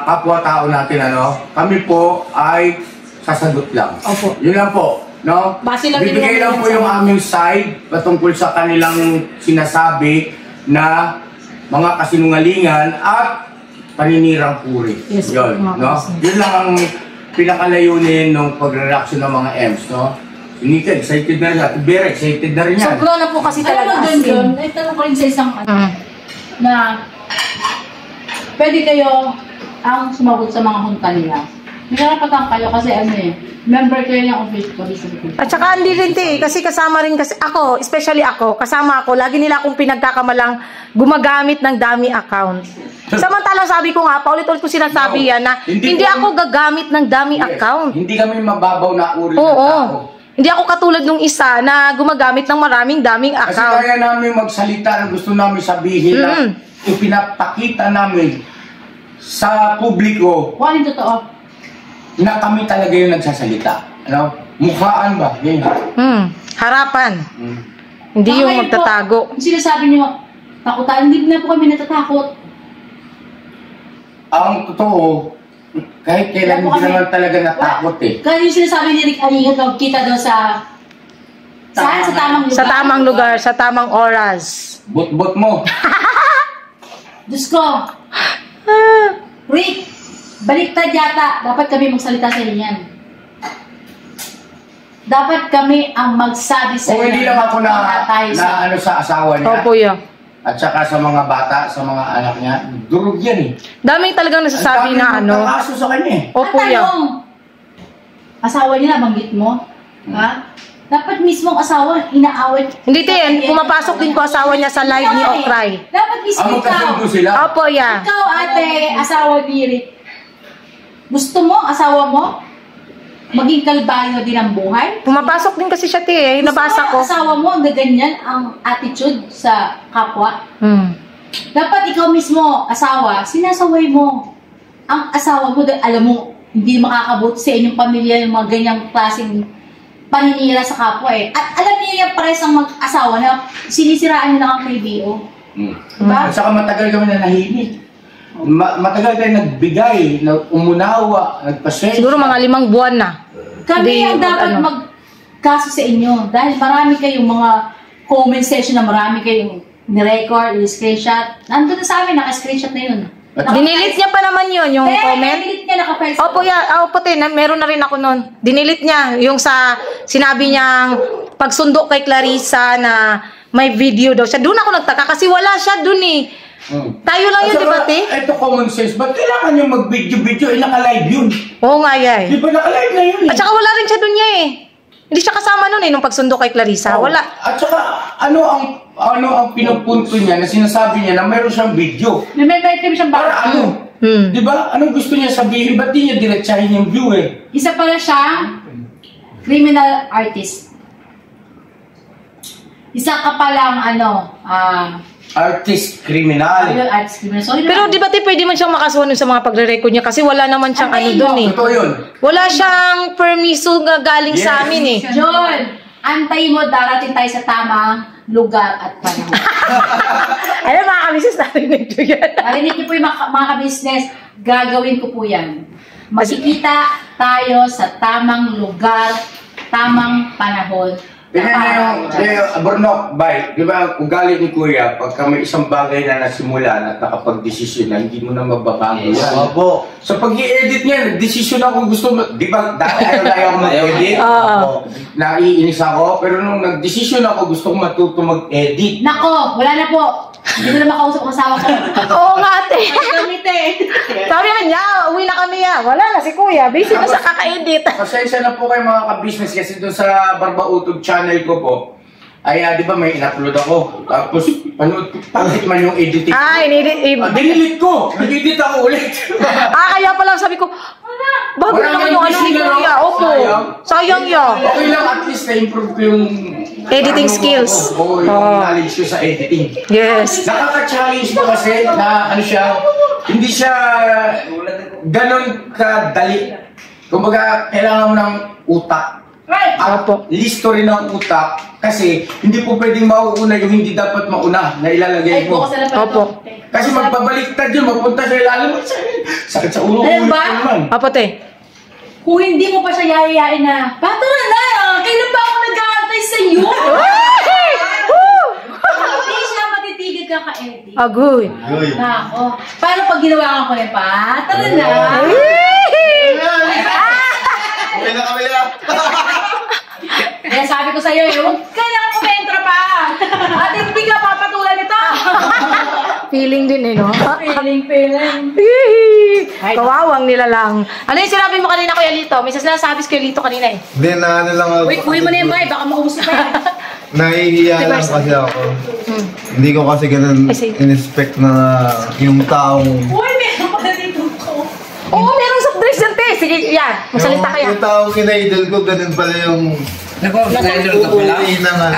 Speaker 6: kapwa-tao natin. Kami po ay sasagot lang.
Speaker 2: Opo.
Speaker 6: Yun lang po. No?
Speaker 2: Base lang din
Speaker 6: Bibigay lang
Speaker 2: naman
Speaker 6: po
Speaker 2: yan
Speaker 6: yung
Speaker 2: sa-
Speaker 6: aming side patungkol sa kanilang sinasabi na mga kasinungalingan at paninirang puri.
Speaker 2: Yes,
Speaker 6: Yun,
Speaker 2: mga
Speaker 6: no?
Speaker 2: kasinungalingan.
Speaker 6: Yun lang ang pinakalayunin ng pagre-reaction ng mga M's, no? Si Nika, excited na rin. At Vera, excited na rin yan.
Speaker 2: Sobra na po kasi
Speaker 5: Alam
Speaker 2: talaga.
Speaker 5: mo, Junjun, ay tanong ko rin sa isang na pwede kayo ang sumagot sa mga hunta nila. May karapatan kayo kasi member kayo ng office police.
Speaker 2: At saka hindi rin te, kasi kasama rin kasi ako, especially ako, kasama ako, lagi nila akong pinagkakamalang gumagamit ng dummy account. Samantalang sabi ko nga, paulit-ulit ko sinasabi yan na hindi ako gagamit ng dummy account.
Speaker 6: Hindi kami mababaw na uri ng
Speaker 2: Oo.
Speaker 6: tao.
Speaker 2: Hindi ako katulad nung isa na gumagamit ng maraming daming
Speaker 6: Kasi
Speaker 2: account.
Speaker 6: kaya namin magsalita na gusto namin sabihin na ipinapakita namin sa publiko
Speaker 5: Kung ano yung totoo.
Speaker 6: na kami talaga yung nagsasalita. Ano? Mukhaan ba? Yan.
Speaker 2: Harapan.
Speaker 6: Hmm.
Speaker 2: Hindi
Speaker 5: Baka
Speaker 2: yung
Speaker 5: kayo
Speaker 2: magtatago.
Speaker 5: Po, sinasabi niyo, takutan, hindi na po kami natatakot.
Speaker 6: Ang totoo, kahit kailan hindi naman talaga natakot eh.
Speaker 5: Kaya yung sinasabi ni Rick Anigot, magkita daw sa... Saan? Sa tamang lugar?
Speaker 2: Sa tamang lugar, sa tamang oras.
Speaker 6: Bot-bot mo.
Speaker 5: Diyos ko. Rick, baliktad yata. Dapat kami magsalita sa inyo yan. Dapat kami ang magsabi sa
Speaker 6: Kung
Speaker 5: inyo.
Speaker 6: hindi lang ako na ano sa asawa niya.
Speaker 2: Opo, yeah.
Speaker 6: At saka sa mga bata, sa mga anak niya, durog yan eh.
Speaker 2: Daming talagang nasasabi na ano.
Speaker 6: Ang kaso sa kanya eh.
Speaker 2: Opo,
Speaker 5: At
Speaker 2: yeah.
Speaker 5: tanong, asawa niya nabanggit mo? Ha? Dapat mismong asawa, inaawit.
Speaker 2: Hindi din, pumapasok din po asawa niya sa live ni Okray.
Speaker 5: Dapat mismo
Speaker 6: Ang
Speaker 5: ikaw.
Speaker 6: magkasundo sila.
Speaker 2: Opo, yeah.
Speaker 5: Ikaw, ate, asawa ni Rick. Gusto mo, asawa mo, maging kalbayo din ang buhay?
Speaker 2: Pumapasok din kasi siya, te. Nabasa ko.
Speaker 5: Asawa mo, ang ganyan ang attitude sa kapwa. Dapat ikaw mismo, asawa, sinasaway mo. Ang asawa mo, alam mo, hindi makakabuti sa inyong pamilya yung mga ganyang klaseng paninira sa kapwa eh. At alam niyo yung pares ang mag-asawa na sinisiraan niyo lang ang KBO. Diba?
Speaker 6: At saka matagal kami na nahimik. Matagal tayo nagbigay, umunawa, nagpasensya.
Speaker 2: Siguro mga 5 buwan na.
Speaker 5: Kami
Speaker 2: Hindi,
Speaker 5: ang dapat
Speaker 2: ano.
Speaker 5: magkaso sa inyo. Dahil marami kayong mga comment section na marami kayong ni-record, ni-screenshot. Nandun na sa amin, naka-screenshot na yun.
Speaker 2: Dinilit niya pa naman yun, yung comment.
Speaker 5: Dinilit niya naka-Facebook.
Speaker 2: Opo, yeah. Opo, te. Meron na rin ako nun. Dinilit niya. Yung sa sinabi niyang pagsundo kay Clarissa na may video daw siya. Doon ako nagtaka kasi wala siya doon eh. Tayo lang yun, di ba, te?
Speaker 6: Ito common sense. Ba't kailangan yung mag-video-video? Eh, naka-live yun.
Speaker 2: Oo nga, yeah.
Speaker 6: Di ba naka-live na yun eh?
Speaker 2: At saka wala rin siya doon niya eh. Hindi siya kasama nun eh, nung pagsundo kay Clarissa. Wala.
Speaker 6: At saka, ano ang pinupunto niya na sinasabi niya na mayroon siyang video?
Speaker 5: May kami siyang
Speaker 6: Para ano? Di ba? Anong gusto niya sabihin? Ba't di niya diretsahin yung viewer?
Speaker 5: Isa pala siyang criminal artist. Isa ka palang
Speaker 6: Artist, criminal.
Speaker 5: criminal artist. Sorry
Speaker 2: Pero di ba, te, pwede man siyang makasuhan sa mga pagre-record niya kasi wala naman siyang ano
Speaker 5: Antayin
Speaker 2: doon
Speaker 5: mo.
Speaker 2: eh.
Speaker 6: Totoo yun.
Speaker 2: Wala siyang permiso nga galing sa
Speaker 6: Yes.
Speaker 2: amin eh.
Speaker 5: John, antay mo, darating tayo sa tamang lugar at panahon.
Speaker 2: Alam, mga kamisis, narinig ko yan.
Speaker 5: Narinig niyo po yung mga ka-business, gagawin ko po yan. Makikita tayo sa tamang lugar, tamang panahon.
Speaker 6: Tingnan niyo yung Burnok, bye. Di ba, ugali ni Kuya, pagka may isang bagay na nasimula at nakapag-desisyon na, hindi mo na mababago yan.
Speaker 3: Opo.
Speaker 6: Sa pag-i-edit niya, nag-desisyon ako gusto mo, di ba, dati ayaw mag-edit?
Speaker 2: Oo.
Speaker 6: Naiinis ako, pero nung nag-desisyon ako, gusto ko matuto mag-edit.
Speaker 5: Nako, wala na po. Hindi mo na makausap ang asawa ko.
Speaker 2: Oo nga, te.
Speaker 5: Gamit eh.
Speaker 2: Sabi naman niya, uwi na kami ya. Wala na si Kuya. Busy na sa kaka-edit.
Speaker 6: Pasensya na po kayo mga ka-business kasi doon sa Barbautog channel ko po, ay di ba may in-upload ako. Tapos, panood ko, bakit man yung editing ko?
Speaker 2: Dinelete
Speaker 6: ko! Nag-edit ako ulit!
Speaker 2: kaya pala sabi ko, bago
Speaker 6: Wala
Speaker 2: naman
Speaker 6: kang
Speaker 2: yung ano ni
Speaker 6: busy na,
Speaker 2: Kuya.
Speaker 6: no?
Speaker 2: Opo.
Speaker 6: Sayang.
Speaker 2: Sayang yan.
Speaker 6: Okay lang, at least na-improve ko yung
Speaker 2: Editing skills.
Speaker 6: Oo, yung knowledge ko sa editing.
Speaker 2: Yes.
Speaker 6: Nakaka-challenge po kasi na ano siya, hindi siya ganon kadali. Kumbaga, kailangan mo ng utak. At listo rin ng utak kasi hindi po pwedeng mauuna yung hindi dapat mauna na ilalagay mo.
Speaker 2: Opo.
Speaker 6: Kasi magbabaliktad yun, magpunta sa ilalim. Sakit sa ulo.
Speaker 5: Alam ba?
Speaker 2: Opo, te.
Speaker 5: Kung hindi mo pa siya yayayain na, patron na, kailan ba ako nag-aantay sa iyo? Hindi siya matitigil ka ka-edit.
Speaker 2: Agoy.
Speaker 5: Nako. Paano pag ginawa ko yan, patron na?
Speaker 3: Okay na kami na.
Speaker 5: Kaya sabi ko sa'yo, huwag ka nang kumentra pa. At hindi ka papatulan ito.
Speaker 2: Feeling din eh, no?
Speaker 5: Feeling.
Speaker 2: Kawawang nila lang. Ano yung sinabi mo kanina, Kuya Lito? May sinasabi si Kuya Lito kanina eh.
Speaker 3: Hindi na ano lang ako.
Speaker 5: Wait, kuhin mo na yung bye, baka maubos pa yan.
Speaker 3: Nahihiya lang kasi ako. Hindi ko kasi ganun
Speaker 2: I see.
Speaker 3: in-expect na yung taong...
Speaker 5: Uy, meron pala dito ko.
Speaker 2: Oo, merong soft drinks yan, te. Sige, yan. Magsalita ka yan.
Speaker 3: Yung taong ina-idol ko, ganun pala yung...
Speaker 4: Nako, na-idol ka pala.
Speaker 3: Uuwi na nga.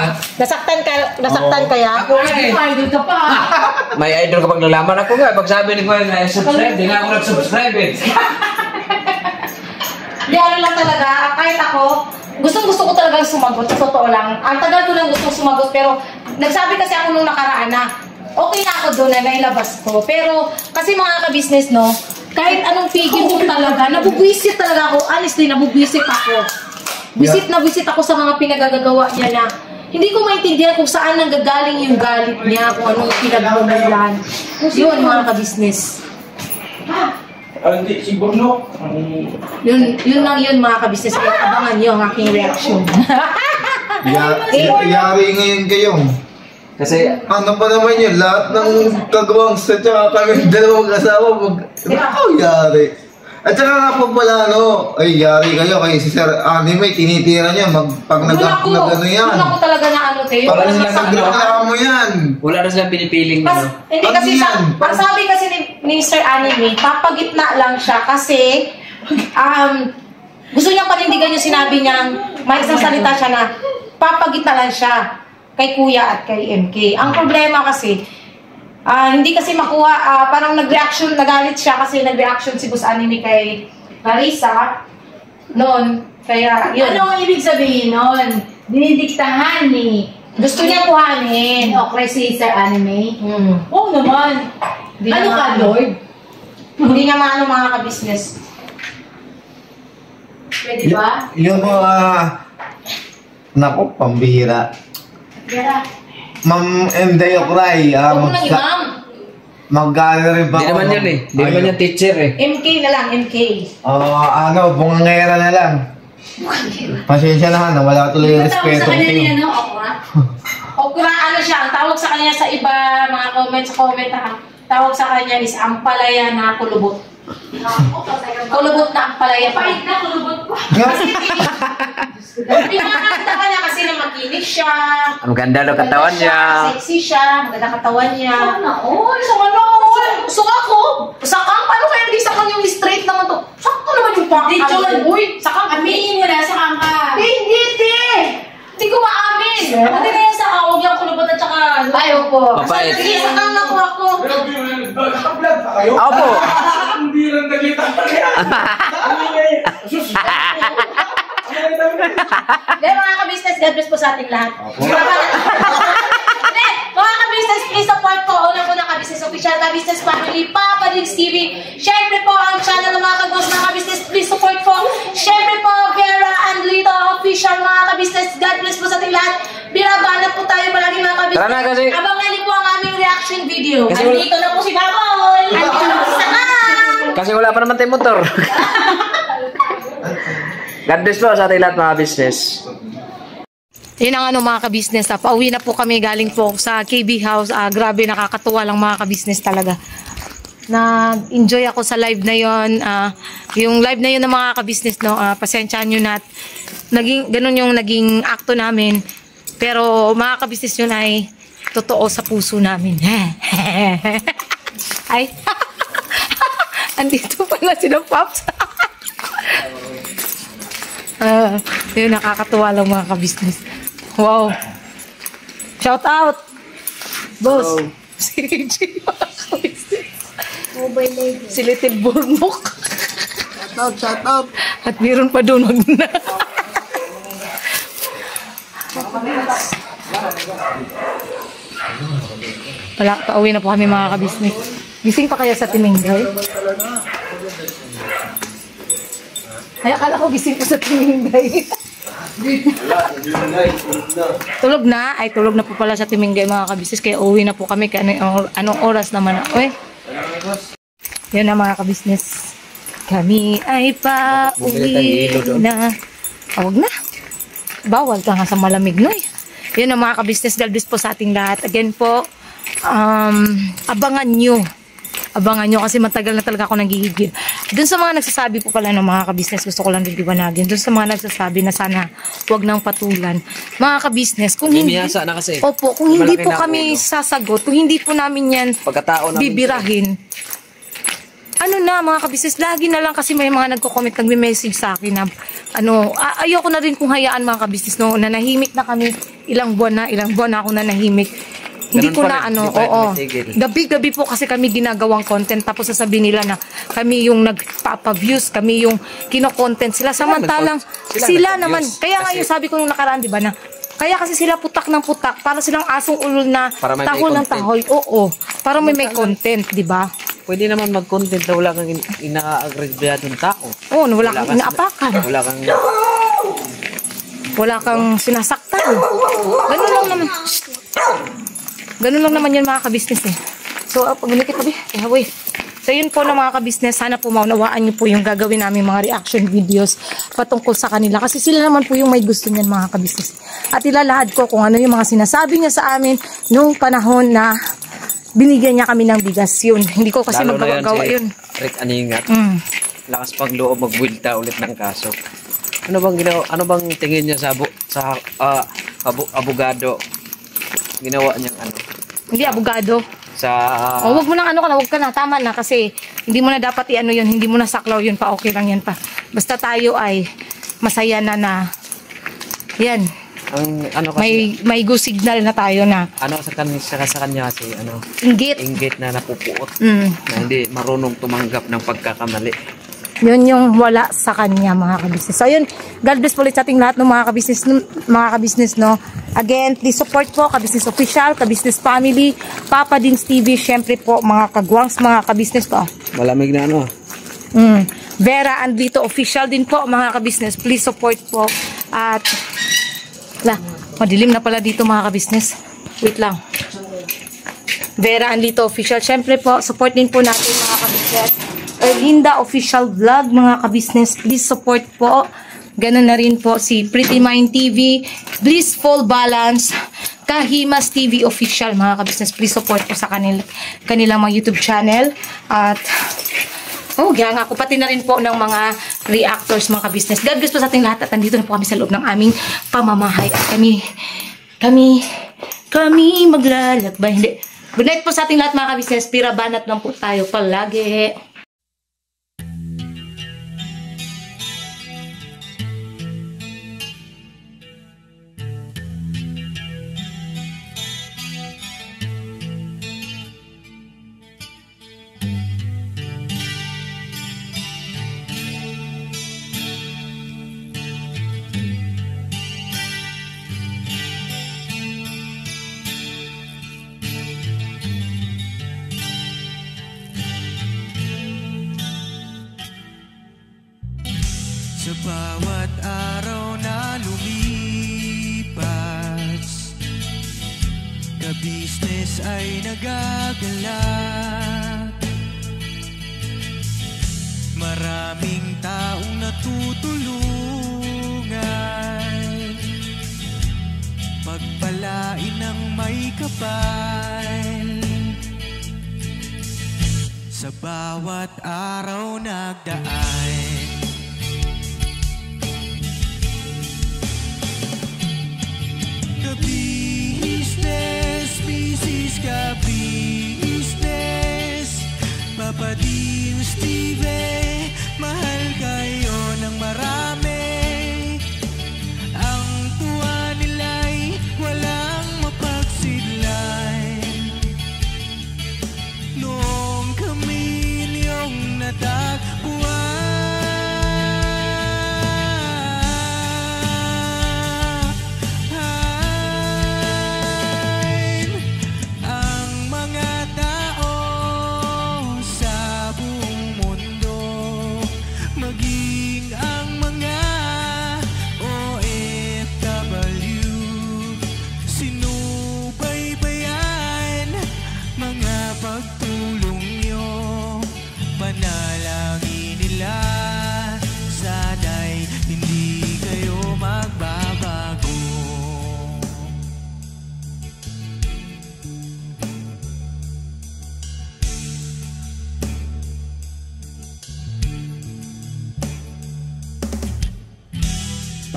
Speaker 2: Nasaktan kaya?
Speaker 4: Ako nga eh.
Speaker 5: Idol ka pa.
Speaker 4: May idol kapag nalaman ako nga. Pag sabi ni Kuya na subscribe, di nga ako nag-subscribe eh.
Speaker 2: Di ano lang talaga, kahit ako, Gustong-gusto ko talagang sumagot, sa totoo lang. Ang tagal ko lang gustong sumagot, pero nagsabi kasi ako nung nakaraan na okay na ako doon na nailabas ko. Pero kasi mga ka-business, no, kahit anong figure ko talaga, nabubwisit talaga ako. Honestly, nabubwisit ako. Visit na visit ako sa mga pinagagagawa niya na hindi ko maintindihan kung saan nanggagaling yung galit niya, kung anong pinagmumulan. Yun, mga ka-business.
Speaker 6: Hindi, si Bruno.
Speaker 2: Yun lang yun, mga ka-business. Kaya abangan nyo ang aking reaction.
Speaker 3: Yari ngayon kayo.
Speaker 4: Kasi,
Speaker 3: Ano pa naman yun? Lahat ng kagawang sa tsaka kami dalawang asawa yari. At saka nga po pala, ay yari kayo kay si Sir Anime, tinitira niya pag nag-ano yan.
Speaker 2: Doon ako talaga na ano, Teo.
Speaker 3: Parang nagreklamo mo yan.
Speaker 4: wala na silang pinipiling
Speaker 2: Hindi kasi, ang sabi kasi ni Sir Anime, papagitna lang siya kasi gusto niyang panindigan yung sinabi niyang may isang salita siya na papagitna lang siya kay Kuya at kay MK. Ang problema kasi, hindi kasi makuha, parang nagalit siya kasi nag-reaction si Boss Anime kay Carissa noon. Kaya, yun.
Speaker 5: Ano ang ibig sabihin nun? Dinidiktahan ni...
Speaker 2: Gusto niya kuhanin.
Speaker 5: Okay, si Sir Anime?
Speaker 2: Oo naman. Hindi
Speaker 5: Ano
Speaker 2: niya
Speaker 5: ka,
Speaker 2: maano.
Speaker 5: Lord?
Speaker 2: Hindi niya maano mga ka-business.
Speaker 5: Pwede ba?
Speaker 3: Yung mga... Naku, pambihira.
Speaker 5: Vera.
Speaker 3: Ma'am Emday Okray.
Speaker 2: Huwag mo nang imam.
Speaker 3: Mag-gala rin ba
Speaker 4: Hindi naman yan eh. Hindi naman yan teacher eh.
Speaker 2: MK na lang, MK.
Speaker 3: Bungangera na lang. Pasensya na ha, wala tuloy yung respeto
Speaker 5: Sa kanya
Speaker 3: kayo.
Speaker 5: niya, no? Okra?
Speaker 2: Okra, ano siya, ang tawag sa kanya sa iba, mga comment ha. Tawag sa kanya is ampalaya na kulubot. Kulubot na ampalaya pa.
Speaker 5: Pahit na, kulubot ko.
Speaker 2: Pinakakita ka niya kasi na makinis siya.
Speaker 4: Ang ganda ng katawan niya.
Speaker 2: Sexy siya, maganda katawan niya.
Speaker 5: Sana all.
Speaker 2: Suka ko. Sakang, paano kaya hindi sakang yung straight naman to? Sakto naman yung pang.
Speaker 5: Di, John.
Speaker 2: Uy, sakang.
Speaker 5: Aminin mo na, sakang ka.
Speaker 2: Hindi, hindi ko maamin.
Speaker 5: Pati na yan sa kawag yung kulubot at saka...
Speaker 2: Ayaw po.
Speaker 4: Mapait.
Speaker 2: Sige, sakang ako ako.
Speaker 6: Naka-vlog pa kayo?
Speaker 4: Opo.
Speaker 6: Hindi rin nagkita pa yan. Ano yung sus?
Speaker 2: Dahil mga ka-business, God bless po sa ating lahat. Mga ka-business, please support po. Unang-unang ka-business official, ka-business family, Papa Diggs TV. Siyempre po, ang channel ng mga ka-ghost mga ka-business, please support po. Siyempre po, Vera and Lito official, mga ka-business. God bless po sa ating lahat. Binabanat po tayo palagi mga ka-business.
Speaker 4: Tara na kasi.
Speaker 2: Abangan niyo po ang aming reaction video.
Speaker 4: Kasi
Speaker 2: Andito na po si Babol. Andito na po si Sakang.
Speaker 4: Kasi wala pa naman tayong motor. God bless po sa ating lahat mga business.
Speaker 2: Yun ang ano mga ka-business. Pauwi na po kami galing po sa KB House. Grabe, nakakatuwa lang mga ka-business talaga. Nag-enjoy ako sa live na yon. Yung live na yun ng mga ka-business, no, pasensyahan nyo na. Ganun yung naging akto namin. Pero mga ka-business yun ay totoo sa puso namin. Ay, andito pala sila Pops. Yun, nakakatuwa lang mga ka-business. Wow. Shout out. Boss.
Speaker 4: Hello.
Speaker 2: Si AJ mga ka-business. Si Little Burmok.
Speaker 3: Shout out.
Speaker 2: At meron pa doon, wag na. Wala, pauwi na po kami mga ka-business. Gising pa kaya sa Timingay? Ay, akala ko gising pa sa Timingay. Tulog na? Ay, tulog na po pala sa Timingay mga ka-business. Kaya uwi na po kami. Kaya anong oras naman? Uy. Yan na mga ka-business. Kami ay pa-uwi na. Huwag na. Bawal ka nga sa malamig, no? Yan ang mga ka-business. God bless po sa ating lahat. Again po, abangan nyo. Abangan nyo kasi matagal na talaga ako nagigigil. Doon sa mga nagsasabi po pala ng mga ka-business, gusto ko lang liwanagin. Doon sa mga nagsasabi na sana huwag nang patulan. Mga ka-business, kung hindi...
Speaker 4: Mimiyasa na kasi.
Speaker 2: Opo, kung hindi
Speaker 4: Malaki
Speaker 2: po
Speaker 4: na
Speaker 2: kami
Speaker 4: ulo.
Speaker 2: sasagot, kung hindi po namin yan
Speaker 4: Pagkatao namin.
Speaker 2: bibirahin, ano na mga ka-business, lagi na lang kasi may mga nagko-comment, nagme-message sa akin na ayoko na rin kung hayaan mga ka-business no, nanahimik na kami ilang buwan na ako nanahimik. Hindi
Speaker 4: Ganun
Speaker 2: ko
Speaker 4: pa
Speaker 2: na
Speaker 4: rin,
Speaker 2: ano,
Speaker 4: hindi pa rin
Speaker 2: oo.
Speaker 4: tumitigil.
Speaker 2: Gabi-gabi po kasi kami ginagawang content tapos sasabihin nila na kami yung nagpapa-views, kami yung kino-content sila. Samantalang sila naman, kaya nga yung sabi ko nung nakaraan, di ba na, kaya kasi sila putak ng putak, para silang asong ulol na
Speaker 4: Para may
Speaker 2: tahol ng
Speaker 4: content.
Speaker 2: tahol. Oo, para may content, di ba?
Speaker 4: Pwede naman mag-content na wala kang ina-agresyadong tao.
Speaker 2: Oo, wala kang inaapakan. Wala kang sinasaktan. Ganun lang naman. Ganun lang naman yun mga kabisnes eh. So, pag-unikit pa ba? So, yun po na mga kabisnes. Sana po maunawaan nyo po yung gagawin namin mga reaction videos patungkol sa kanila. Kasi sila naman po yung may gusto niyan mga kabisnes. At ilalahad ko kung ano yung mga sinasabi niya sa amin nung panahon na binigyan niya kami ng bigas. Yun. Hindi ko kasi magawa yun.
Speaker 4: Rick Aningat. Lakas pang loob magbuilta ulit ng kaso. Ano bang tingin niya sa abogado? Ginawa niyang ano?
Speaker 2: Hindi, abogado.
Speaker 4: Sa
Speaker 2: Wag mo nang wag ka na, tama na kasi hindi mo na dapat i-ano yun, hindi mo na saklaw yun pa, okay lang yan pa. Basta tayo ay masaya na yan.
Speaker 4: ang ano kasi
Speaker 2: May go signal na tayo na
Speaker 4: ano sa kanya kasi ano
Speaker 2: inggit
Speaker 4: na napupuot na hindi marunong tumanggap ng pagkakamali.
Speaker 2: Yun yung wala sa kanya mga kabisnes. So yun, God bless po ulit sa ating lahat ng mga kabisnes no. Again, please support po Kabisnes Official, Kabisnes Family, Papa Dins TV, syempre po mga kagwangs, mga kabisnes po.
Speaker 4: Malamig na ano.
Speaker 2: Vera Andito Official din po mga kabisnes. Please support po. At madilim na pala dito mga kabisnes. Wait lang. Vera Andito Official. Syempre po, support din po natin mga kabisnes. Erlinda Official Vlog, mga kabisnes, please support po. Ganun na rin po si Pretty Mind TV, Blissful Balance, Kahimas TV Official, mga kabisnes, please support po sa kanilang mga YouTube channel. At gaya nga ko, pati na rin po ng mga reactors, mga kabisnes. God bless po sa ating lahat at nandito na po kami sa loob ng aming pamamahay. At kami maglalakbay. Hindi. Good night po sa ating lahat mga kabisnes. Pira banat lang po tayo palagi.
Speaker 1: Sa bawat araw na lumipas, kabisnes ay nagagalak. Maraming taong natutulungan, pagpalain ng may kapal. Sa bawat araw nagdaan, Kabisnes, Mrs. Kabisnes, Papa Dins TV, mahal kayo ng marami. Ang tuwa nila'y walang mapagsidlay. Noong kami niyong natagpuan,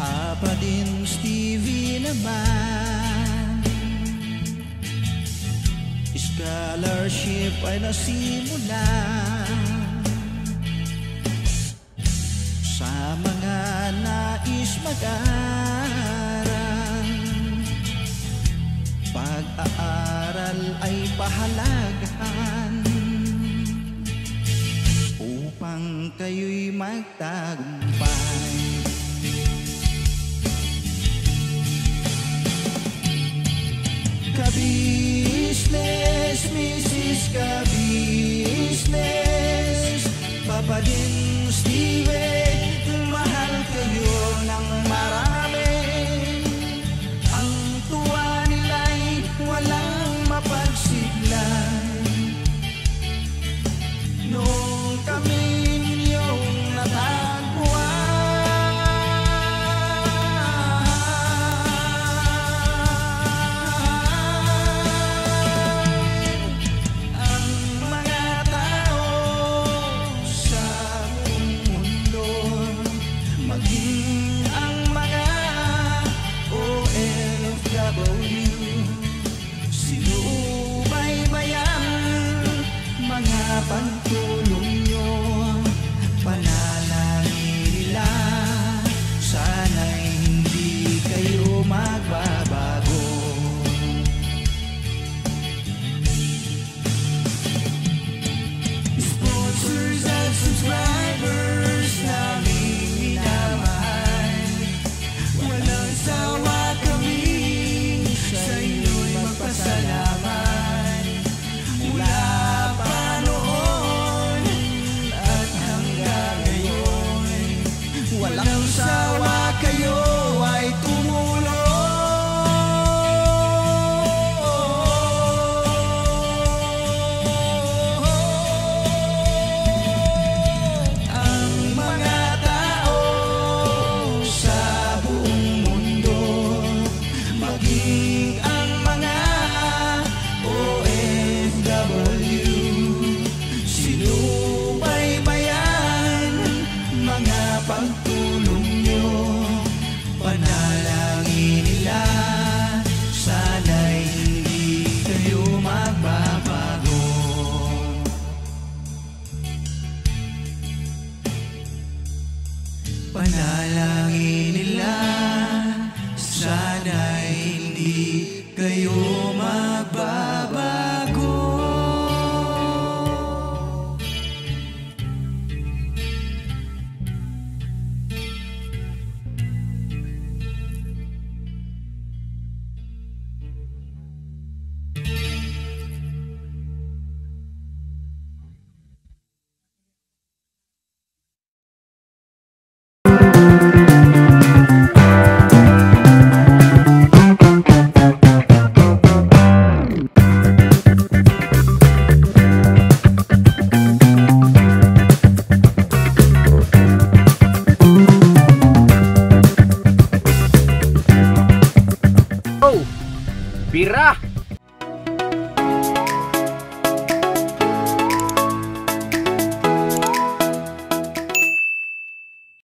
Speaker 1: Papa Dins TV naman, scholarship ay nasimulan sa mga nais mag-aral. Pag pag-aaral ay pahalagahan upang kayo'y magtagumpay. Ka-business, Mrs. Ka-business, Papa din Steven.